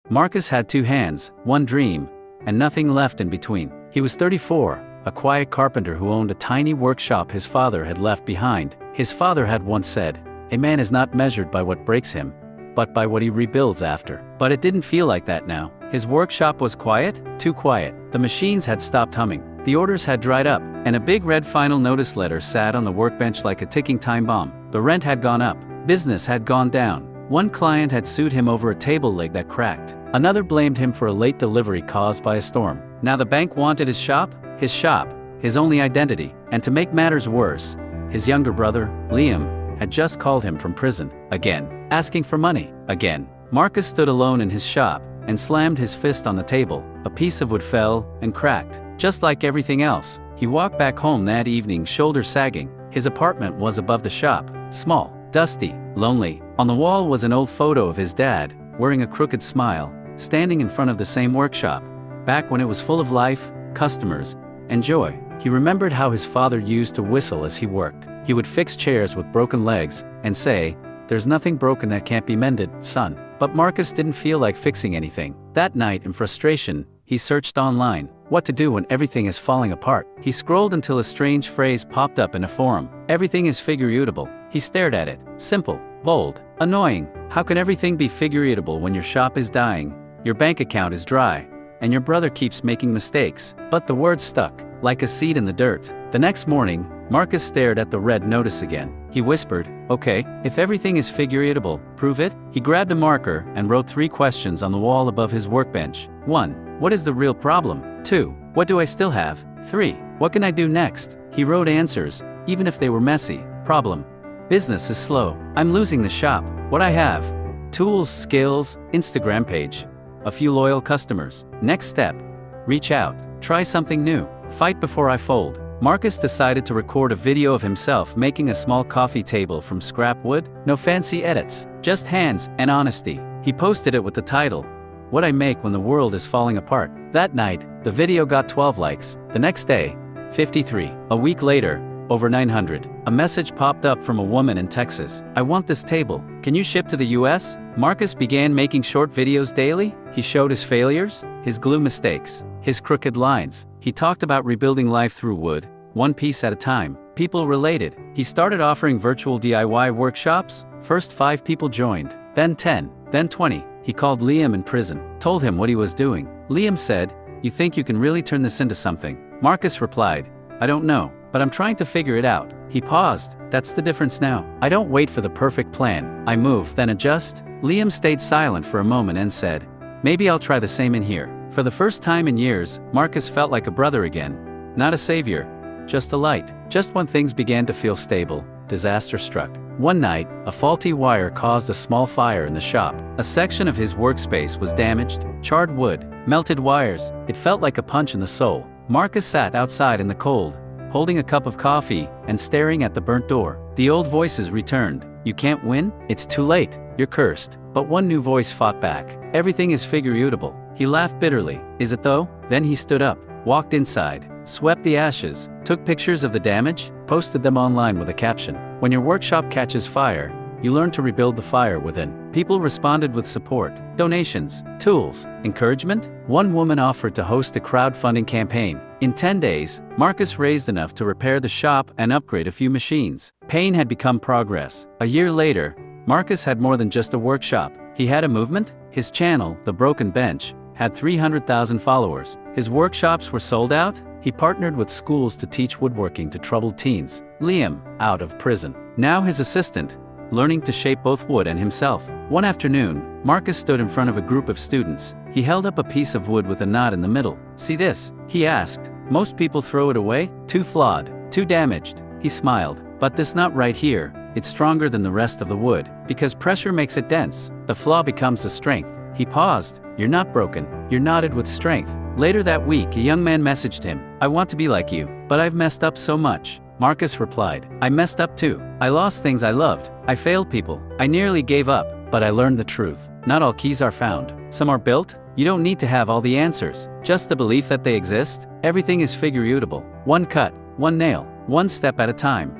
Marcus had 2 hands, 1 dream, and nothing left in between. He was 34, a quiet carpenter who owned a tiny workshop his father had left behind. His father had once said, "A man is not measured by what breaks him, but by what he rebuilds after." But it didn't feel like that now. His workshop was quiet, too quiet. The machines had stopped humming, the orders had dried up, and a big red final notice letter sat on the workbench like a ticking time bomb. The rent had gone up, business had gone down. One client had sued him over a table leg that cracked. Another blamed him for a late delivery caused by a storm. Now the bank wanted his shop, his only identity. And to make matters worse, his younger brother, Liam, had just called him from prison, again, asking for money, again. Marcus stood alone in his shop, and slammed his fist on the table. A piece of wood fell, and cracked. Just like everything else, he walked back home that evening, shoulders sagging. His apartment was above the shop, small, dusty, lonely. On the wall was an old photo of his dad, wearing a crooked smile, standing in front of the same workshop, back when it was full of life, customers, and joy. He remembered how his father used to whistle as he worked. He would fix chairs with broken legs, and say, "There's nothing broken that can't be mended, son." But Marcus didn't feel like fixing anything. That night, in frustration, he searched online, what to do when everything is falling apart. He scrolled until a strange phrase popped up in a forum. "Everything is figureoutable." He stared at it. Simple, bold, annoying. How can everything be figureoutable when your shop is dying, your bank account is dry, and your brother keeps making mistakes? But the word stuck, like a seed in the dirt. The next morning, Marcus stared at the red notice again. He whispered, "Okay, if everything is figureoutable, prove it." He grabbed a marker and wrote 3 questions on the wall above his workbench. 1. What is the real problem? 2. What do I still have? 3. What can I do next? He wrote answers, even if they were messy. Problem. Business is slow. I'm losing the shop. What I have? Tools, skills, Instagram page. A few loyal customers. Next step. Reach out. Try something new. Fight before I fold. Marcus decided to record a video of himself making a small coffee table from scrap wood. No fancy edits, just hands and honesty. He posted it with the title, "What I Make When the World is Falling Apart." That night, the video got 12 likes. The next day, 53. A week later, over 900. A message popped up from a woman in Texas. "I want this table. Can you ship to the US?" Marcus began making short videos daily. He showed his failures, his glue mistakes, his crooked lines. He talked about rebuilding life through wood, one piece at a time. People related. He started offering virtual DIY workshops. First 5 people joined, then 10, then 20. He called Liam in prison, told him what he was doing. Liam said, "You think you can really turn this into something?" Marcus replied, "I don't know, but I'm trying to figure it out." He paused. "That's the difference now. I don't wait for the perfect plan. I move, then adjust." Liam stayed silent for a moment and said, "Maybe I'll try the same in here." For the first time in years, Marcus felt like a brother again. Not a savior, just a light. Just when things began to feel stable, disaster struck. One night, a faulty wire caused a small fire in the shop. A section of his workspace was damaged, charred wood, melted wires. It felt like a punch in the soul. Marcus sat outside in the cold, holding a cup of coffee and staring at the burnt door. The old voices returned. "You can't win? It's too late. You're cursed." But one new voice fought back. "Everything is figureoutable." He laughed bitterly. "Is it though?" Then he stood up, walked inside, swept the ashes, took pictures of the damage, posted them online with a caption. When your workshop catches fire, you learn to rebuild the fire within. People responded with support, donations, tools, encouragement. One woman offered to host a crowdfunding campaign. In 10 days, Marcus raised enough to repair the shop and upgrade a few machines. Pain had become progress. A year later, Marcus had more than just a workshop. He had a movement. His channel, The Broken Bench, had 300,000 followers. His workshops were sold out. He partnered with schools to teach woodworking to troubled teens. Liam, out of prison, now his assistant, learning to shape both wood and himself. One afternoon, Marcus stood in front of a group of students. He held up a piece of wood with a knot in the middle. "See this?" he asked. "Most people throw it away. Too flawed, too damaged." He smiled. "But this knot right here, it's stronger than the rest of the wood. Because pressure makes it dense. The flaw becomes the strength." He paused. "You're not broken. You're knotted with strength." Later that week, a young man messaged him, "I want to be like you, but I've messed up so much." Marcus replied, "I messed up too. I lost things I loved. I failed people. I nearly gave up, but I learned the truth. Not all keys are found. Some are built. You don't need to have all the answers. Just the belief that they exist. Everything is figureoutable. One cut, one nail, one step at a time."